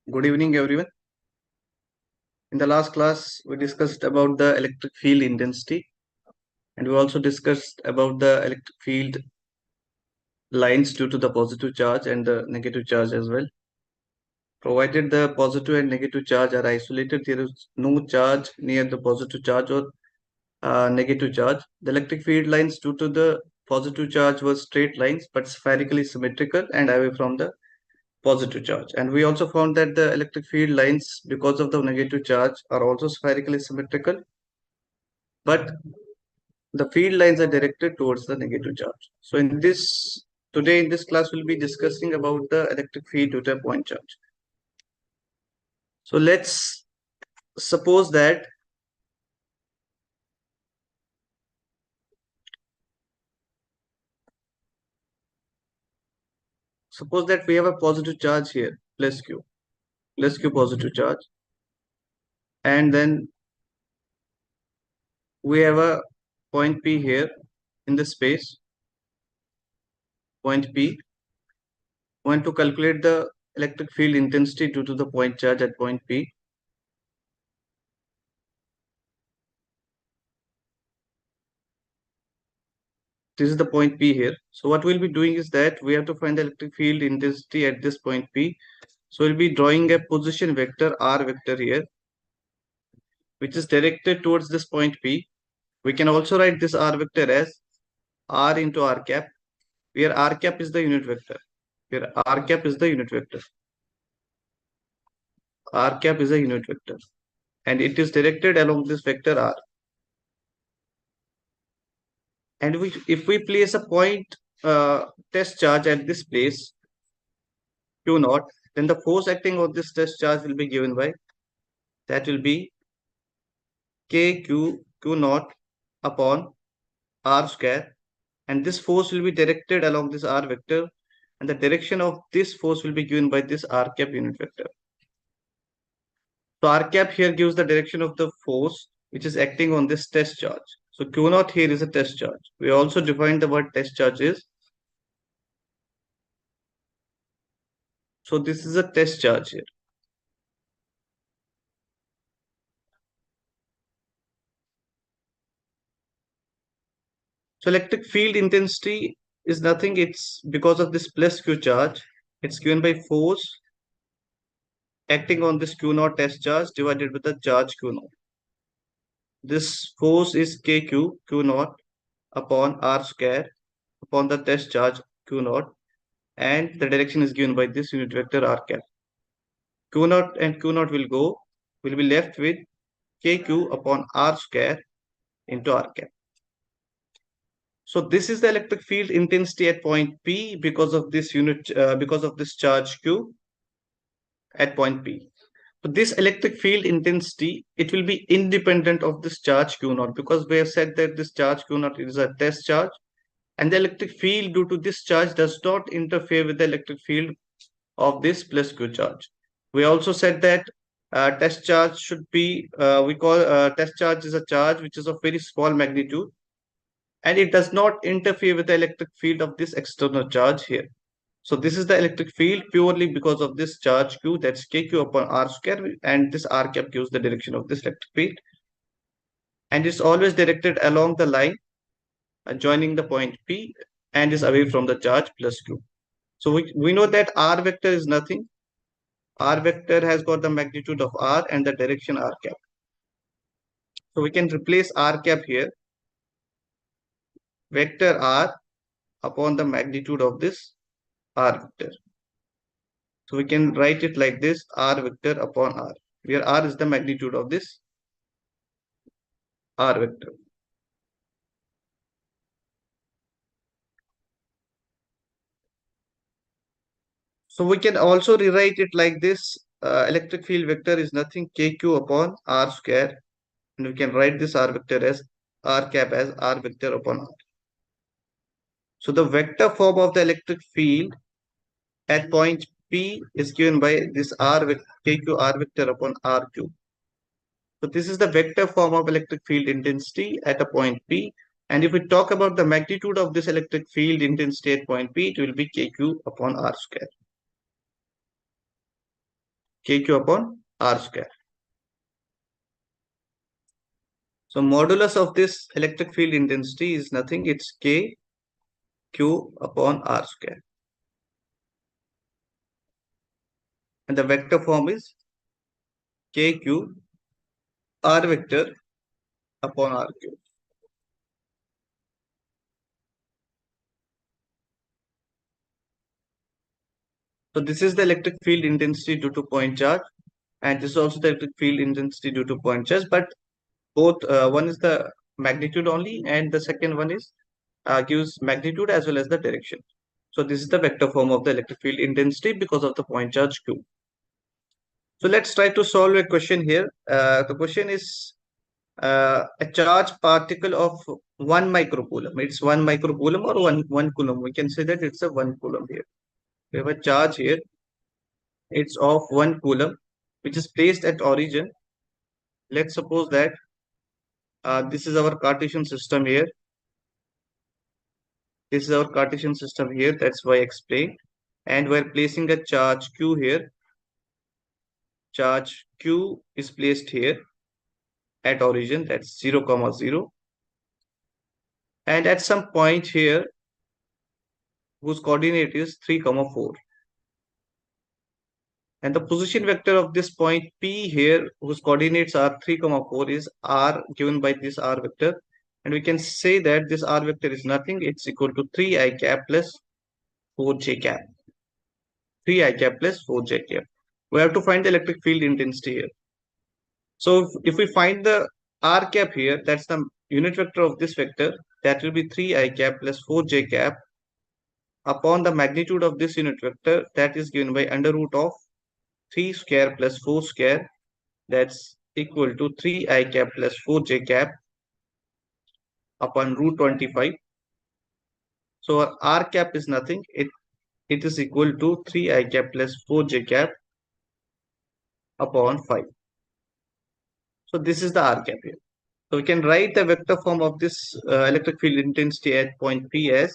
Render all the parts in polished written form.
Good evening, everyone. In the last class, we discussed about the electric field intensity, and we also discussed about the electric field lines due to the positive charge and the negative charge as well. Provided the positive and negative charge are isolated, there is no charge near the positive charge or negative charge. The electric field lines due to the positive charge were straight lines but spherically symmetrical and away from the positive charge. And we also found that the electric field lines, because of the negative charge, are also spherically symmetrical, but the field lines are directed towards the negative charge. So today in this class, we'll be discussing about the electric field due to a point charge. So let's suppose that we have a positive charge here, plus q positive charge, and then we have a point P here in the space, point P. We want to calculate the electric field intensity due to the point charge at point P. This is the point P here. So what we'll be doing is that we have to find the electric field intensity at this point P. So we'll be drawing a position vector r vector here, which is directed towards this point P. We can also write this r vector as r into r cap, where r cap is the unit vector. Here r cap is the unit vector. R cap is a unit vector, and it is directed along this vector r. And if we place a point test charge at this place, Q naught, then the force acting on this test charge will be given by, that will be Q naught upon r square, and this force will be directed along this r vector, and the direction of this force will be given by this r cap unit vector. So r cap here gives the direction of the force which is acting on this test charge. So Q naught here is a test charge. We also defined the word test charge is. So this is a test charge here. So electric field intensity is nothing. It's because of this plus Q charge. It's given by force acting on this Q naught test charge divided with the charge Q naught. This force is Q naught upon r square upon the test charge Q naught, and the direction is given by this unit vector r cap. Q naught and Q naught will be left with KQ upon r square into r cap. So this is the electric field intensity at point P because of this charge Q at point P. So this electric field intensity, it will be independent of this charge Q naught, because we have said that this charge Q naught is a test charge, and the electric field due to this charge does not interfere with the electric field of this plus Q charge. We also said that test charge should be, test charge is a charge which is of very small magnitude, and it does not interfere with the electric field of this external charge here. So this is the electric field purely because of this charge Q, that's KQ upon r square, and this r cap gives the direction of this electric field. And it's always directed along the line joining the point P and is away from the charge plus Q. So we know that r vector is nothing. R vector has got the magnitude of r and the direction r cap. So we can replace r cap here, vector r upon the magnitude of this r vector. So we can write it like this, r vector upon r, where r is the magnitude of this r vector. So we can also rewrite it like this, electric field vector is nothing, KQ upon r square, and we can write this r vector as r cap as r vector upon r. So the vector form of the electric field at point P is given by this KQ r vector upon RQ. So this is the vector form of electric field intensity at a point P. And if we talk about the magnitude of this electric field intensity at point P, it will be KQ upon R square. kq upon r square. So modulus of this electric field intensity is nothing, it's k q upon r square. And the vector form is kq r vector upon r cube. So this is the electric field intensity due to point charge, and this is also the electric field intensity due to point charge. But both one is the magnitude only, and the second one is gives magnitude as well as the direction. So this is the vector form of the electric field intensity because of the point charge q. So let's try to solve a question here. The question is a charge particle of 1 microcoulomb. It's 1 microcoulomb or one coulomb. We can say that it's a 1 coulomb here. We have a charge here. It's of 1 coulomb, which is placed at origin. Let's suppose that this is our Cartesian system here. This is our Cartesian system here. That's why I explained. And we're placing a charge q here. Charge q is placed here at origin. That's 0, 0. And at some point here, whose coordinate is 3, 4. And the position vector of this point P here, whose coordinates are 3, 4, is r given by this r vector. And we can say that this r vector is nothing. It's equal to 3i cap plus 4j cap. 3i cap plus 4j cap. We have to find the electric field intensity here. So if we find the r cap here, that's the unit vector of this vector. That will be 3i cap plus 4j cap upon the magnitude of this unit vector, that is given by under root of 3 square plus 4 square, that's equal to 3i cap plus 4j cap upon root 25. So our r cap is nothing, it is equal to 3i cap plus 4j cap upon 5. So this is the r cap here. So we can write the vector form of this electric field intensity at point P as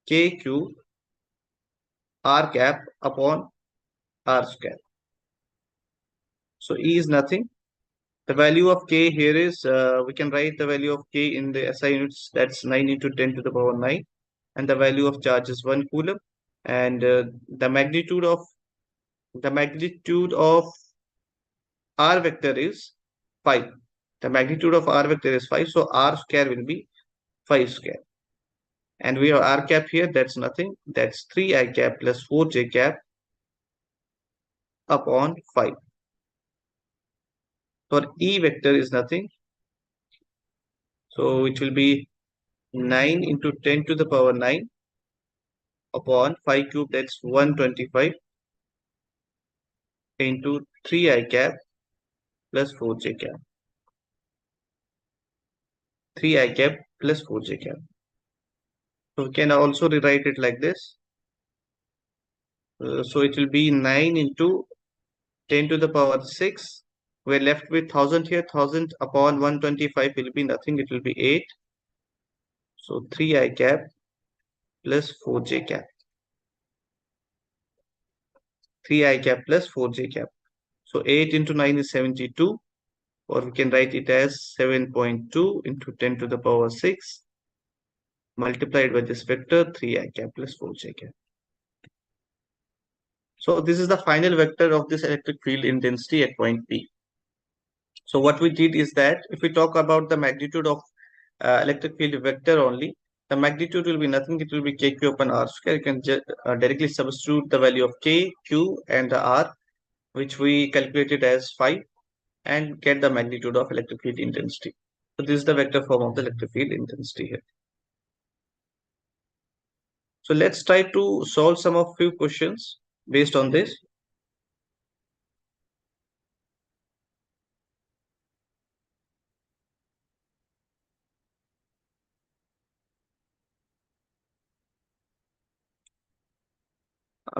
kq r cap upon r square. So E is nothing. The value of k here is, we can write the value of k in the SI units, that's 9 into 10 to the power 9. And the value of charge is 1 coulomb. And the magnitude of r vector is 5. The magnitude of r vector is 5. So r square will be 5 square. And we have r cap here, that's nothing. That's 3i cap plus 4j cap upon 5. For E vector is nothing. So it will be 9 into 10 to the power 9 upon 5 cube, that's 125 into 3i cap plus 4j cap. 3i cap plus 4j cap. So we can also rewrite it like this. So it will be 9 into 10 to the power 6. We're left with 1000 here. 1000 upon 125 will be nothing. It will be 8. So 3i cap plus 4j cap. 3i cap plus 4j cap. So 8 into 9 is 72. Or we can write it as 7.2 into 10 to the power 6 multiplied by this vector 3i cap plus 4j cap. So this is the final vector of this electric field intensity at point P. So what we did is that if we talk about the magnitude of electric field vector only, the magnitude will be nothing. It will be kq upon r square. You can directly substitute the value of k, q, and the r, which we calculated as 5, and get the magnitude of electric field intensity. So this is the vector form of the electric field intensity here. So let's try to solve some of few questions based on this.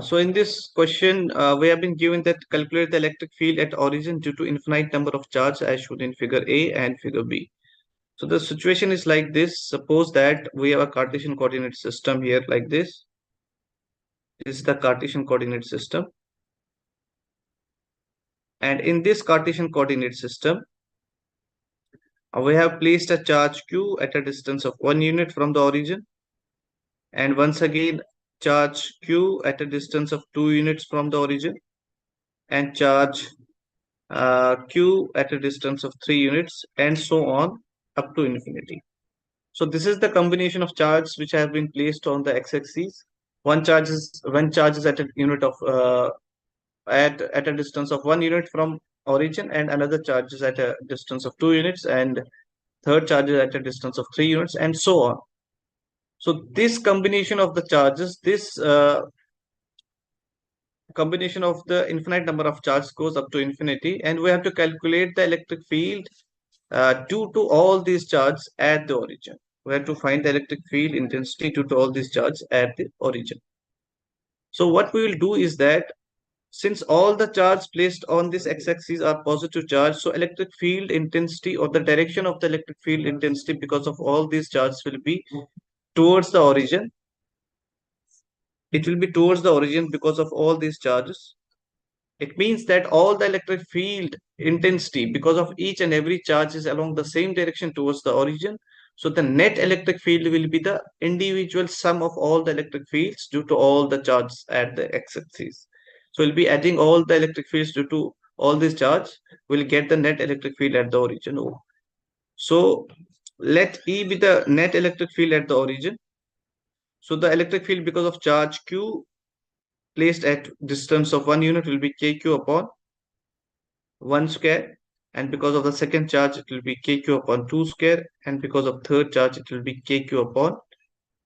So in this question, we have been given that calculate the electric field at origin due to infinite number of charges as shown in figure A and figure B. So the situation is like this. Suppose that we have a Cartesian coordinate system here like this. This is the Cartesian coordinate system. And in this Cartesian coordinate system, we have placed a charge q at a distance of 1 unit from the origin, and once again charge q at a distance of 2 units from the origin, and charge q at a distance of 3 units, and so on up to infinity. So this is the combination of charges which have been placed on the x-axis. One charge is at a unit of at a distance of 1 unit from origin, and another charge is at a distance of 2 units, and third charge is at a distance of 3 units, and so on. So this combination of the charges, this combination of the infinite number of charges goes up to infinity, and we have to calculate the electric field due to all these charges at the origin. We have to find the electric field intensity due to all these charges at the origin. So what we will do is that, since all the charges placed on this x-axis are positive charge, so electric field intensity, or the direction of the electric field intensity because of all these charges, will be towards the origin. It will be towards the origin because of all these charges. It means that all the electric field intensity because of each and every charge is along the same direction towards the origin. So the net electric field will be the individual sum of all the electric fields due to all the charges at the x-axis. So we'll be adding all the electric fields due to all these charges. We'll get the net electric field at the origin O. So let E be the net electric field at the origin. So the electric field because of charge Q placed at distance of 1 unit will be kq upon 1 square, and because of the second charge it will be kq upon 2 square, and because of third charge it will be kq upon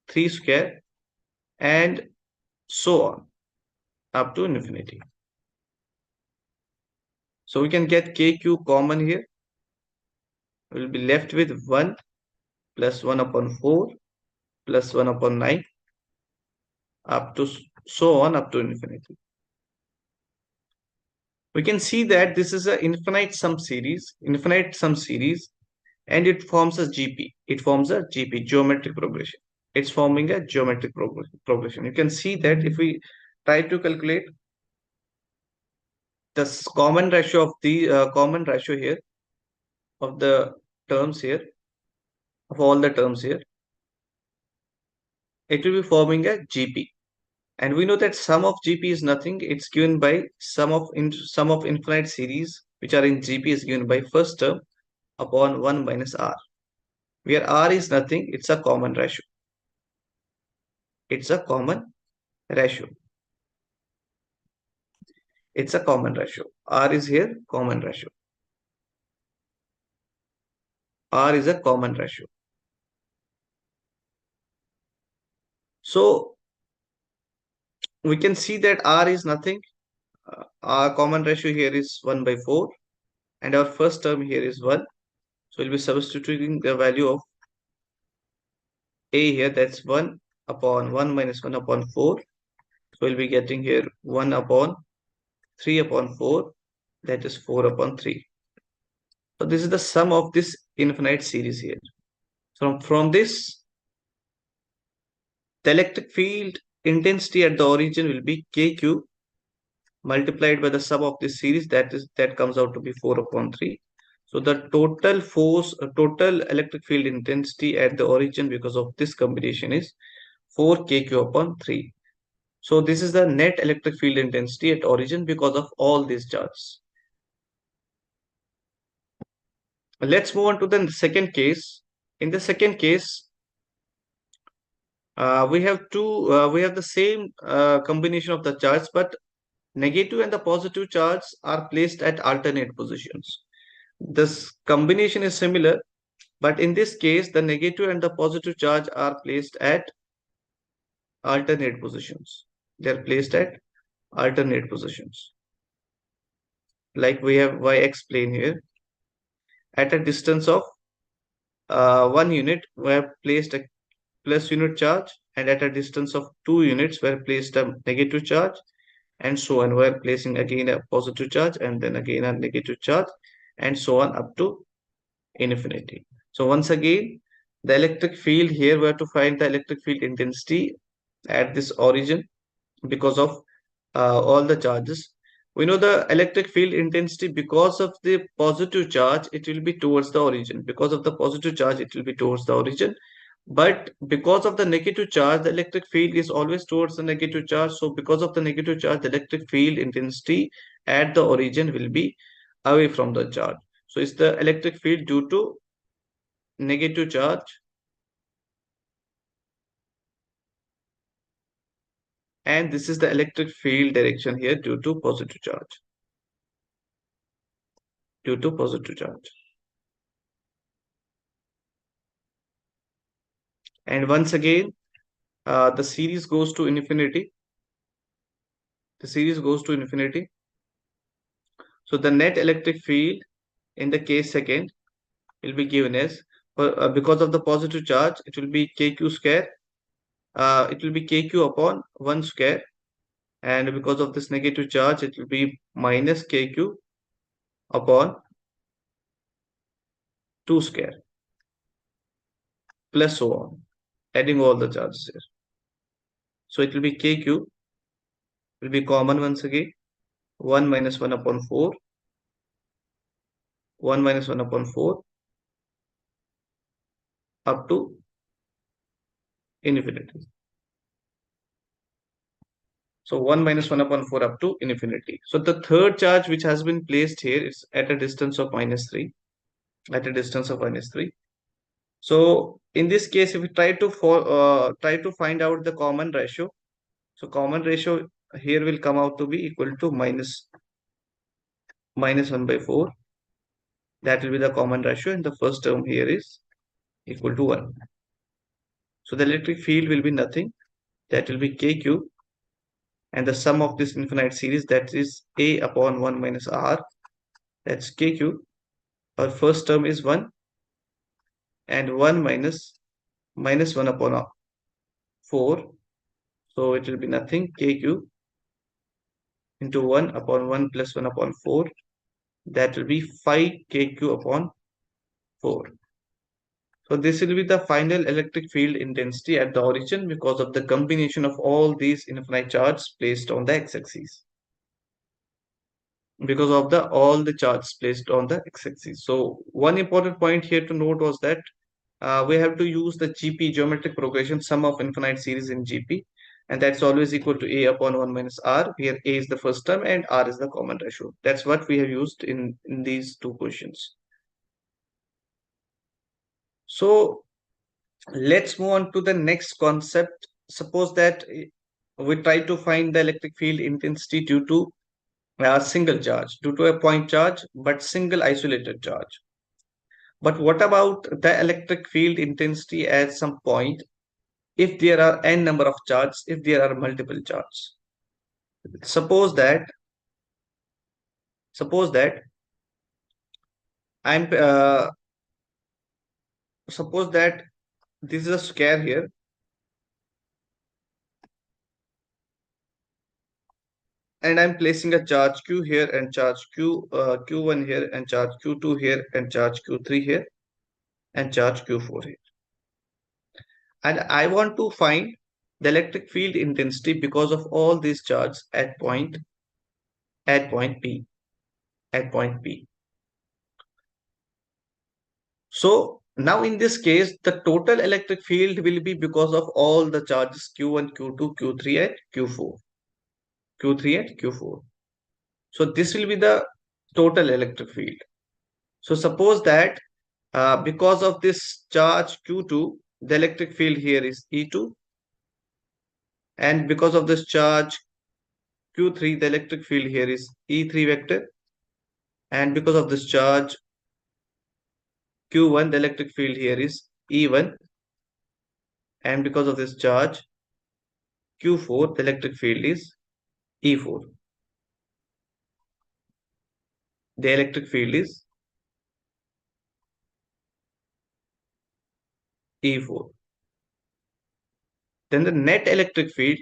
3 square, and so on up to infinity. So we can get kq common here. We will be left with 1 plus 1 upon 4 plus 1 upon 9 up to so on up to infinity. We can see that this is an infinite sum series, and it forms a GP. It forms a GP, geometric progression. It's forming a geometric progression. You can see that if we try to calculate the common ratio of the common ratio here of the terms here, of all the terms here, it will be forming a GP. And we know that sum of GP is nothing. It's given by sum of infinite series which are in GP is given by first term upon 1 minus R, where R is nothing. It's a common ratio. It's a common ratio. It's a common ratio. R is here, common ratio. R is a common ratio. So we can see that R is nothing. Our common ratio here is 1 by 4, and our first term here is 1. So we'll be substituting the value of A here, that's 1 upon 1 minus 1 upon 4. So we'll be getting here 1 upon 3 upon 4, that is 4 upon 3. So this is the sum of this infinite series here. So from this, the electric field intensity at the origin will be kq multiplied by the sum of this series, that comes out to be 4 upon 3. So the total force, total electric field intensity at the origin because of this combination is 4 kq upon 3. So this is the net electric field intensity at origin because of all these charges. Let's move on to the second case. In the second case, we have the same combination of the charges, but negative and the positive charge are placed at alternate positions. This combination is similar, but in this case, the negative and the positive charge are placed at alternate positions. They are placed at alternate positions. Like we have y explained here. At a distance of 1 unit, we have placed a plus unit charge, and at a distance of 2 units, we have placed a negative charge, and so on. We are placing again a positive charge, and then again a negative charge, and so on up to infinity. So once again, the electric field here, we have to find the electric field intensity at this origin because of all the charges. We know the electric field intensity because of the positive charge, it will be towards the origin. Because of the positive charge, it will be towards the origin. But because of the negative charge, the electric field is always towards the negative charge. So because of the negative charge, the electric field intensity at the origin will be away from the charge. So it's the electric field due to negative charge, and this is the electric field direction here due to positive charge. Due to positive charge. And once again, the series goes to infinity. The series goes to infinity. So the net electric field in the case second will be given as, because of the positive charge, it will be kq square. It will be kq upon 1 square. And because of this negative charge, it will be minus kq upon 2 square, plus so on, adding all the charges here. So it will be kq will be common once again. 1 minus 1 upon 4. 1 minus 1 upon 4 up to infinity. So 1 minus 1 upon 4 up to infinity. So the third charge which has been placed here is at a distance of minus 3. At a distance of minus 3. So in this case, if we try to find out the common ratio, so common ratio here will come out to be equal to minus 1 by 4. That will be the common ratio, and the first term here is equal to 1. So the electric field will be nothing. That will be kq, and the sum of this infinite series, that is a upon 1 minus r. That's kq. Our first term is 1, and 1 minus 1 upon 4. So it will be nothing, kq into 1 upon 1 plus 1 upon 4. That will be 5 kq upon 4. So this will be the final electric field intensity at the origin because of the combination of all these infinite charges placed on the x-axis. Because of the all the charges placed on the x-axis. So one important point here to note was that we have to use the GP, geometric progression, sum of infinite series in GP, and that's always equal to a upon 1 minus r, where a is the first term and r is the common ratio. That's what we have used in these two questions. So let's move on to the next concept. Suppose that we try to find the electric field intensity due to a single charge, due to a point charge, but single isolated charge. But what about the electric field intensity at some point if there are n number of charges, if there are multiple charges? Suppose that I'm suppose that this is a square here, and I'm placing a charge q here and charge q1 here and charge q2 here and charge q3 here and charge q4 here. And I want to find the electric field intensity because of all these charges at point P. At point P. So now in this case, the total electric field will be because of all the charges Q1, Q2, Q3 and Q4. Q3 and Q4. So this will be the total electric field. So suppose that because of this charge Q2, the electric field here is E2. And because of this charge Q3, the electric field here is E3 vector. And because of this charge Q1, the electric field here is E1. And because of this charge Q4, the electric field is E4. The electric field is E4. Then the net electric field,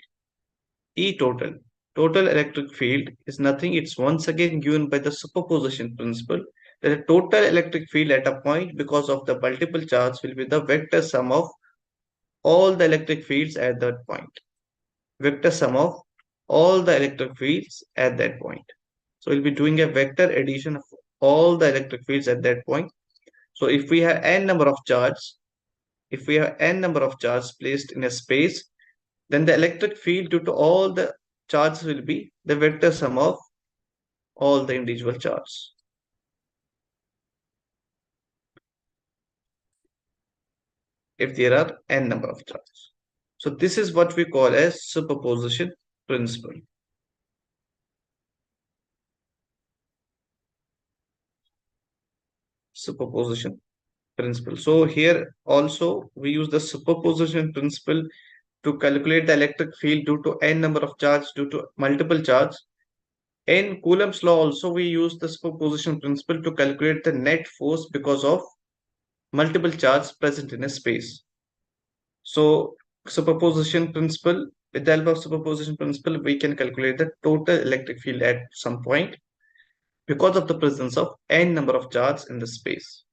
E total. Total electric field is nothing. It's once again given by the superposition principle. The total electric field at a point because of the multiple charge will be the vector sum of all the electric fields at that point. Vector sum of all the electric fields at that point. So we'll be doing a vector addition of all the electric fields at that point. So if we have n number of charges, if we have n number of charges placed in a space, then the electric field due to all the charges will be the vector sum of all the individual charges. If there are n number of charges. So this is what we call as superposition principle. Superposition principle. So here also we use the superposition principle to calculate the electric field due to n number of charges due to multiple charge. In Coulomb's law also we use the superposition principle to calculate the net force because of multiple charges present in a space. So superposition principle, with the help of superposition principle, we can calculate the total electric field at some point because of the presence of n number of charges in the space.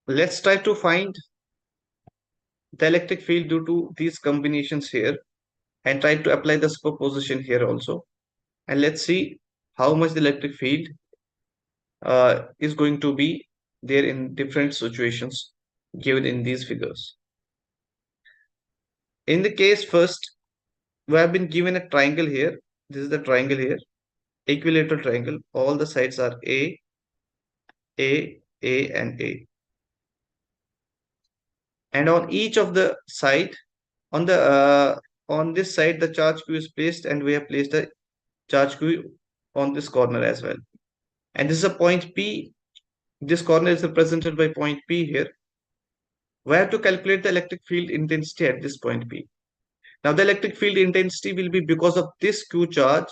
Let's try to find the electric field due to these combinations here and try to apply the superposition here also. And let's see how much the electric field is going to be there in different situations given in these figures. In the case first, we have been given a triangle here. This is the triangle here, equilateral triangle. All the sides are A, and A. And on each of the side, on this side, the charge Q is placed, and we have placed a charge Q on this corner as well. And this is a point P. This corner is represented by point P here. We have to calculate the electric field intensity at this point P. Now the electric field intensity will be because of this Q charge,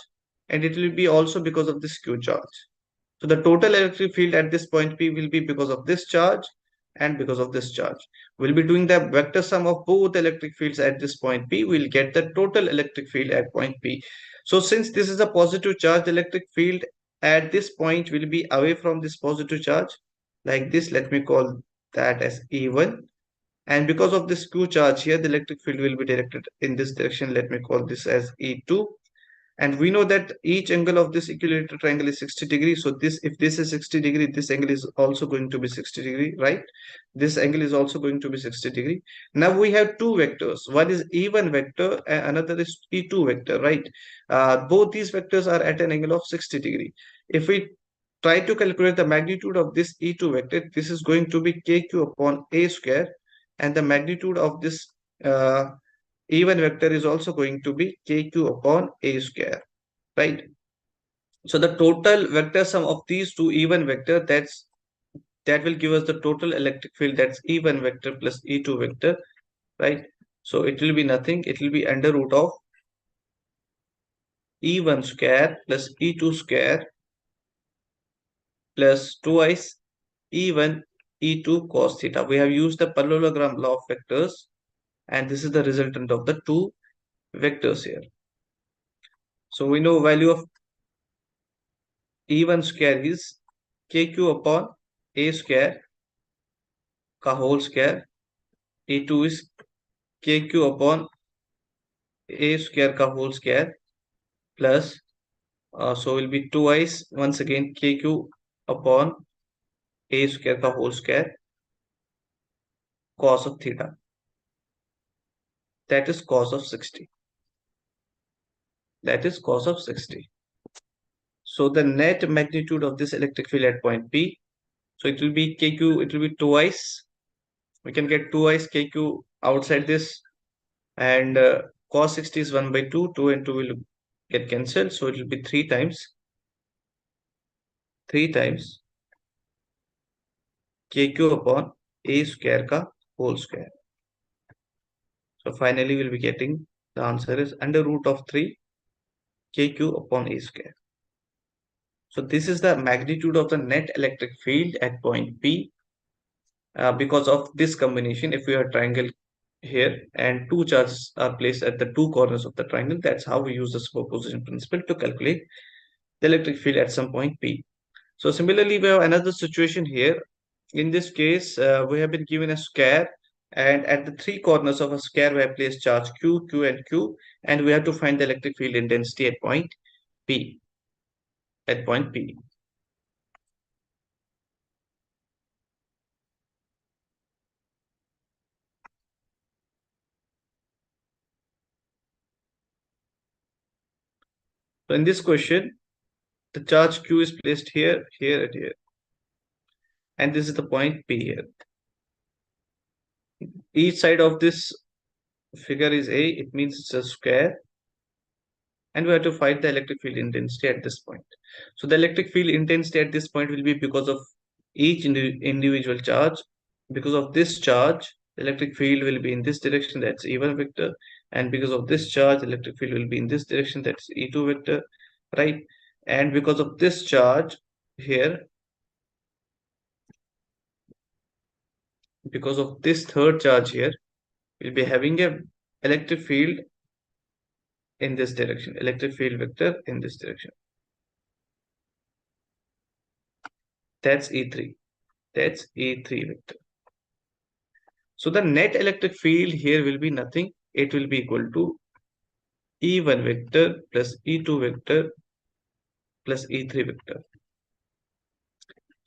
and it will be also because of this Q charge. So the total electric field at this point P will be because of this charge and because of this charge. We'll be doing the vector sum of both electric fields at this point P. We'll get the total electric field at point P. So since this is a positive charge, the electric field at this point will be away from this positive charge. Like this, let me call that as E1. And because of this Q charge here, the electric field will be directed in this direction. Let me call this as E2. And we know that each angle of this equilateral triangle is 60 degrees. So this, if this is 60 degree, this angle is also going to be 60 degree, right? This angle is also going to be 60 degree. Now we have two vectors. One is E1 vector and another is E2 vector, right? Both these vectors are at an angle of 60 degree. If we try to calculate the magnitude of this E2 vector, this is going to be KQ upon A square, and the magnitude of this E1 vector is also going to be KQ upon A square, right? So the total vector sum of these two E1 vector, that will give us the total electric field, that's E1 vector plus E2 vector, right? So it will be nothing, it will be under root of E1 square plus E2 square plus twice E1 E2 cos theta. We have used the parallelogram law of vectors, and this is the resultant of the two vectors here. So we know value of E1 square is KQ upon A square ka whole square. E2 is KQ upon A square ka whole square plus, so will be twice once again KQ upon A square ka whole square cos of theta. That is cos of 60. That is cos of 60. So the net magnitude of this electric field at point P, so it will be KQ, it will be twice. We can get twice KQ outside this, and cos 60 is 1 by 2. 2 and 2 will get cancelled, so it will be 3 times KQ upon A square ka whole square. So finally we'll be getting, the answer is under root of 3 KQ upon A square. So this is the magnitude of the net electric field at point P because of this combination. If we have a triangle here and two charges are placed at the two corners of the triangle, that's how we use the superposition principle to calculate the electric field at some point P. So similarly, we have another situation here. In this case, we have been given a square And at the three corners of a square, we have placed charge Q, Q, and Q, and we have to find the electric field intensity at point P. At point P. So in this question, the charge Q is placed here, here, and here. And this is the point P here. Each side of this figure is A, it means it's a square. And we have to find the electric field intensity at this point. So the electric field intensity at this point will be because of each individual charge. Because of this charge, the electric field will be in this direction, that's E1 vector. And because of this charge, electric field will be in this direction, that's E2 vector, right? And because of this charge here, because of this third charge here, we'll be having a electric field in this direction, electric field vector in this direction. That's E3. That's E3 vector. So the net electric field here will be nothing. It will be equal to E1 vector plus E2 vector plus E3 vector.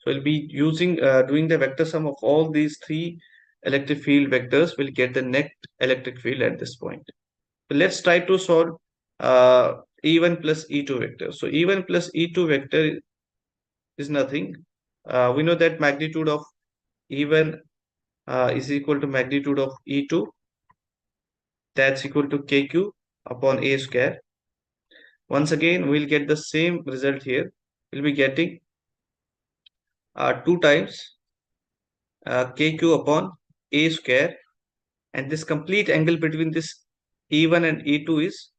So we'll be using doing the vector sum of all these three electric field vectors will get the net electric field at this point. So let's try to solve E1 plus E2 vector. So E1 plus E2 vector is nothing. We know that magnitude of E1 is equal to magnitude of E2. That's equal to KQ upon A square. Once again, we'll get the same result here. We'll be getting 2 times KQ upon A square. And this complete angle between this E1 and E2 is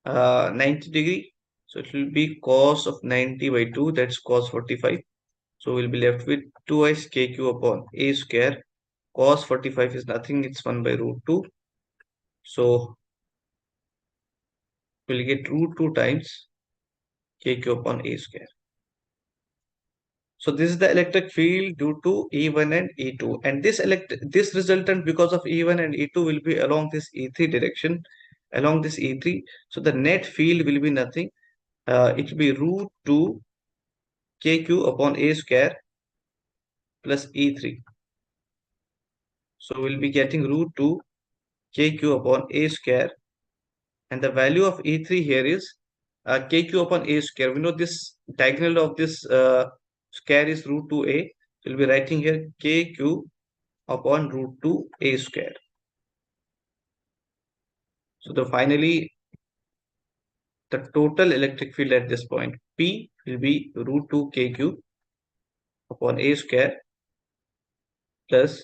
90 degree. So it will be cos of 90 by 2. That's cos 45. So we'll be left with 2s KQ upon A square. Cos 45 is nothing. It's 1 by root 2. So we'll get root 2 times KQ upon A square. So this is the electric field due to E1 and E2. And this resultant because of E1 and E2 will be along this E3 direction, along this E3. So the net field will be nothing. It will be root 2 KQ upon A square plus E3. So we'll be getting root 2 KQ upon A square. And the value of E3 here is KQ upon A square. We know this diagonal of this square is root 2A. So we'll be writing here KQ upon root 2A square. So finally, the total electric field at this point P will be root 2 KQ upon A square plus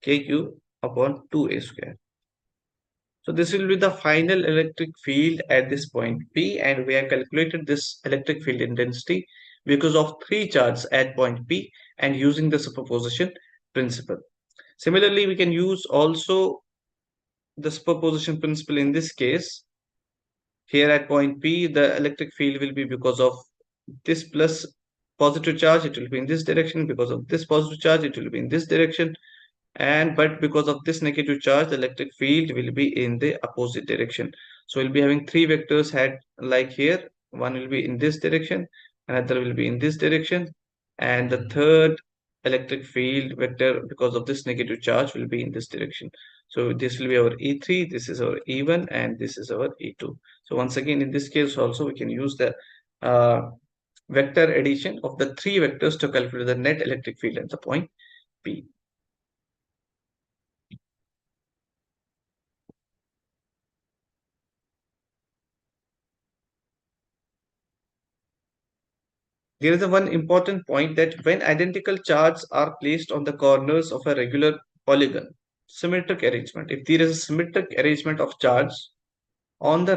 KQ upon 2A square. So this will be the final electric field at this point P, and we have calculated this electric field intensity because of three charges at point P and using the superposition principle. Similarly, we can use also the superposition principle in this case. Here at point P, the electric field will be because of this plus positive charge, it will be in this direction. Because of this positive charge, it will be in this direction. But because of this negative charge, the electric field will be in the opposite direction. So we'll be having three vectors had like here. One will be in this direction, another will be in this direction, and the third electric field vector because of this negative charge will be in this direction. So this will be our E3, this is our E1, and this is our E2. So once again, in this case also, we can use the vector addition of the three vectors to calculate the net electric field at the point P. There is a one important point that when identical charges are placed on the corners of a regular polygon, symmetric arrangement, if there is a symmetric arrangement of charges on the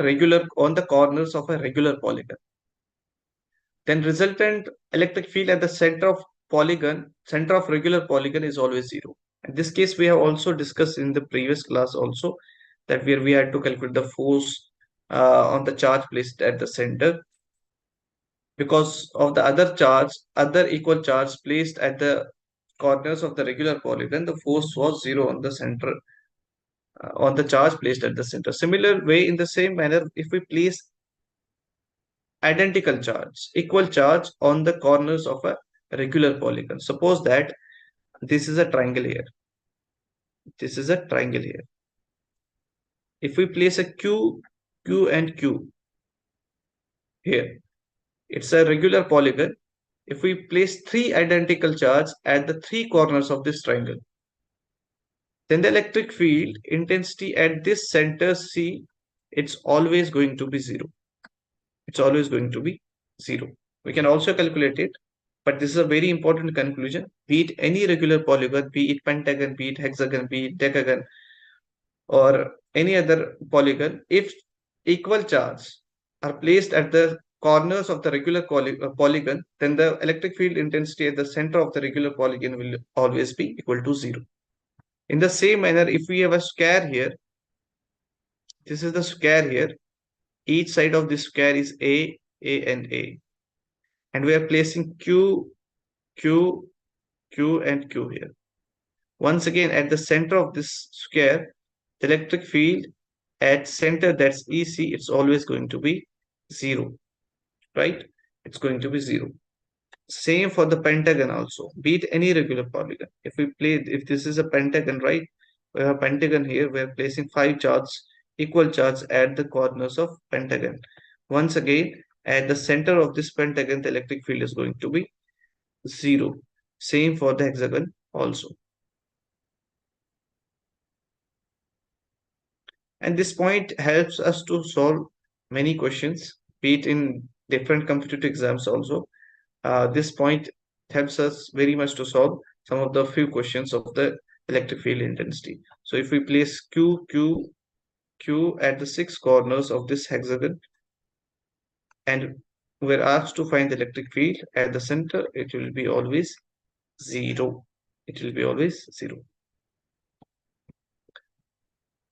corners of a regular polygon, then resultant electric field at the center of regular polygon is always zero. In this case, we have also discussed in the previous class also that where we had to calculate the force on the charge placed at the center because of the other equal charge placed at the corners of the regular polygon, the force was zero on the center, on the charge placed at the center. Similar way, in the same manner, if we place identical charge, equal charge on the corners of a regular polygon. Suppose that this is a triangle here. This is a triangle here. If we place a Q, Q and Q here, it's a regular polygon. If we place three identical charges at the three corners of this triangle, then the electric field intensity at this center C, it's always going to be zero. It's always going to be zero. We can also calculate it, but this is a very important conclusion. Be it any regular polygon, be it pentagon, be it hexagon, be it decagon, or any other polygon, if equal charges are placed at the corners of the regular polygon, then the electric field intensity at the center of the regular polygon will always be equal to zero. In the same manner, if we have a square here, this is the square here. Each side of this square is A, and A. And we are placing Q, Q, Q, and Q here. Once again, at the center of this square, the electric field at center, that's EC, it's always going to be zero, right? It's going to be zero. Same for the pentagon also, be it any regular polygon. If this is a pentagon, right? We have a pentagon here, we are placing five charges, equal charges at the corners of pentagon. Once again, at the center of this pentagon, the electric field is going to be zero. Same for the hexagon also. And this point helps us to solve many questions, be it in different competitive exams also. This point helps us very much to solve some of the few questions of the electric field intensity. So if we place Q, Q, Q at the six corners of this hexagon, and we're asked to find the electric field at the center, it will be always zero. It will be always zero.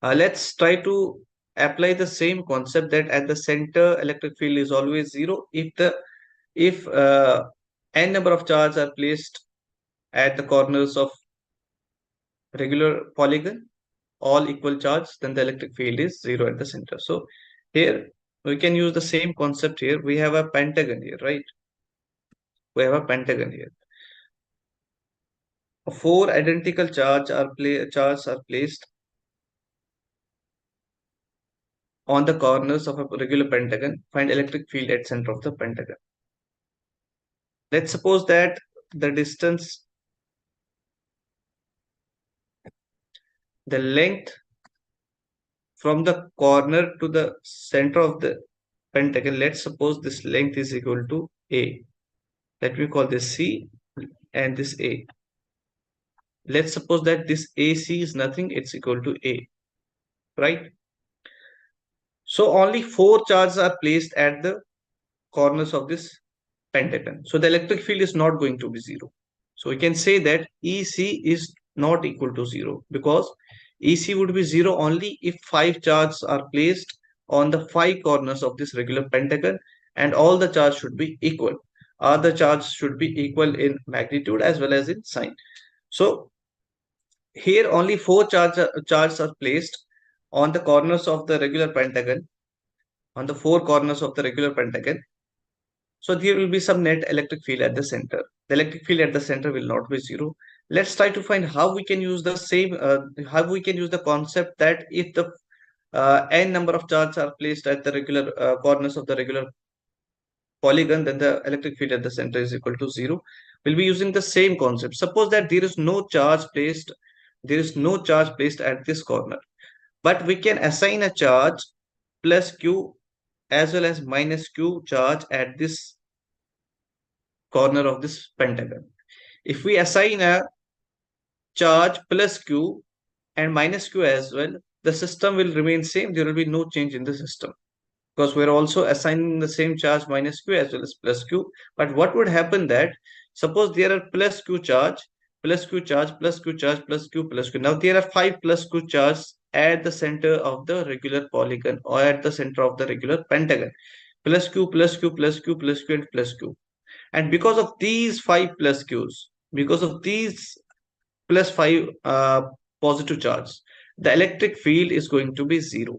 Let's try to apply the same concept that at the center electric field is always zero if n number of charges are placed at the corners of regular polygon, all equal charge, then the electric field is zero at the center. So here we can use the same concept here. We have a pentagon here, right? We have a pentagon here. Four identical charges are placed on the corners of a regular pentagon. Find electric field at center of the pentagon. Let's suppose that the distance, the length from the corner to the center of the pentagon, let's suppose this length is equal to A. Let me call this C and this A. Let's suppose that this AC is nothing, it's equal to A, right? So only four charges are placed at the corners of this pentagon. So the electric field is not going to be zero. So we can say that EC is not equal to zero, because EC would be zero only if five charges are placed on the five corners of this regular pentagon, and all the charges should be equal. Other charges should be equal in magnitude as well as in sign. So here only four charges are placed on the corners of the regular pentagon, on the four corners of the regular pentagon. So there will be some net electric field at the center. The electric field at the center will not be zero. Let's try to find how we can use the same, how we can use the concept that if the n number of charges are placed at the regular corners of the regular polygon, then the electric field at the center is equal to zero. We'll be using the same concept. Suppose that there is no charge placed, at this corner, but we can assign a charge plus Q as well as minus Q charge at this corner of this pentagon. If we assign a charge plus Q and minus Q as well, the system will remain same. There will be no change in the system, because we're also assigning the same charge minus Q as well as plus Q. But what would happen that, suppose there are plus Q charge, plus Q charge, plus Q charge, plus Q, plus Q. Now there are five plus Q charges at the center of the regular polygon, or at the center of the regular pentagon. Plus Q, plus Q, plus Q, plus Q, and plus Q. And because of these five plus Qs, because of these plus 5 positive charges, the electric field is going to be 0.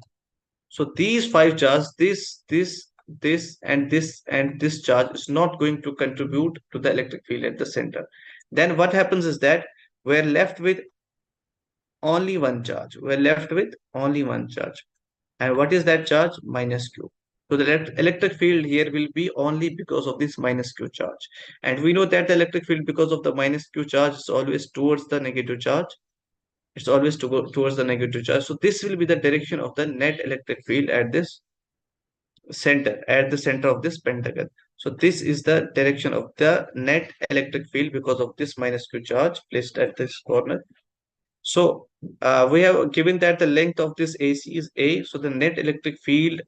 So these 5 charges, this, and this charge is not going to contribute to the electric field at the center. Then what happens is that we're left with only one charge. We're left with only one charge. And what is that charge? Minus Q. So the electric field here will be only because of this minus Q charge. And we know that the electric field because of the minus Q charge is always towards the negative charge. It's always to go towards the negative charge. So this will be the direction of the net electric field at this center, at the center of this pentagon. So this is the direction of the net electric field because of this minus Q charge placed at this corner. So we have given that the length of this AC is A. So the net electric field,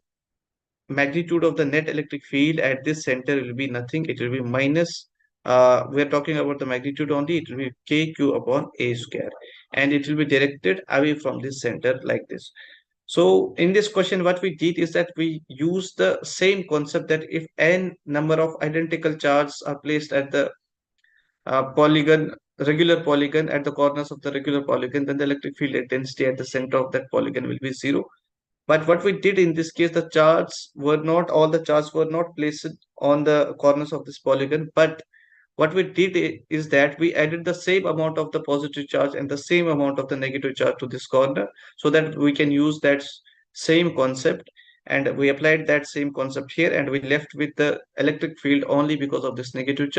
magnitude of the net electric field at this center will be nothing. It will be minus, we are talking about the magnitude only. It will be KQ upon A square. And it will be directed away from this center like this. So in this question, what we did is that we use the same concept that if n number of identical charges are placed at the polygon, regular polygon, at the corners of the regular polygon, then the electric field intensity at the center of that polygon will be 0. But what we did in this case, the charts were not, all the charts were not placed on the corners of this polygon, but what we did is that we added the same amount of the positive charge and the same amount of the negative charge to this corner, so that we can use that same concept, and we applied that same concept here, and we left with the electric field only because of this negative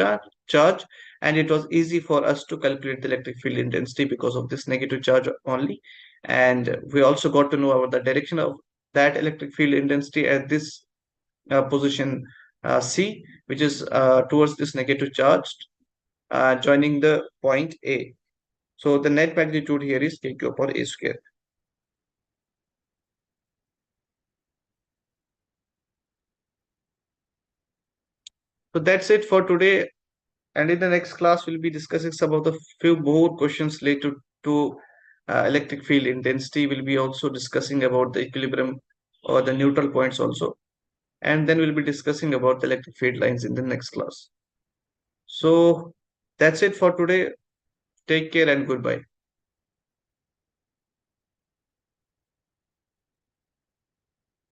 charge, and it was easy for us to calculate the electric field intensity because of this negative charge only. And we also got to know about the direction of that electric field intensity at this position C, which is towards this negative charge, joining the point A. So the net magnitude here is KQ upon A square. So that's it for today. And in the next class, we'll be discussing some of the few more questions related to electric field intensity. We'll be also discussing about the equilibrium or the neutral points also. And then we'll be discussing about the electric field lines in the next class. So that's it for today. Take care and goodbye.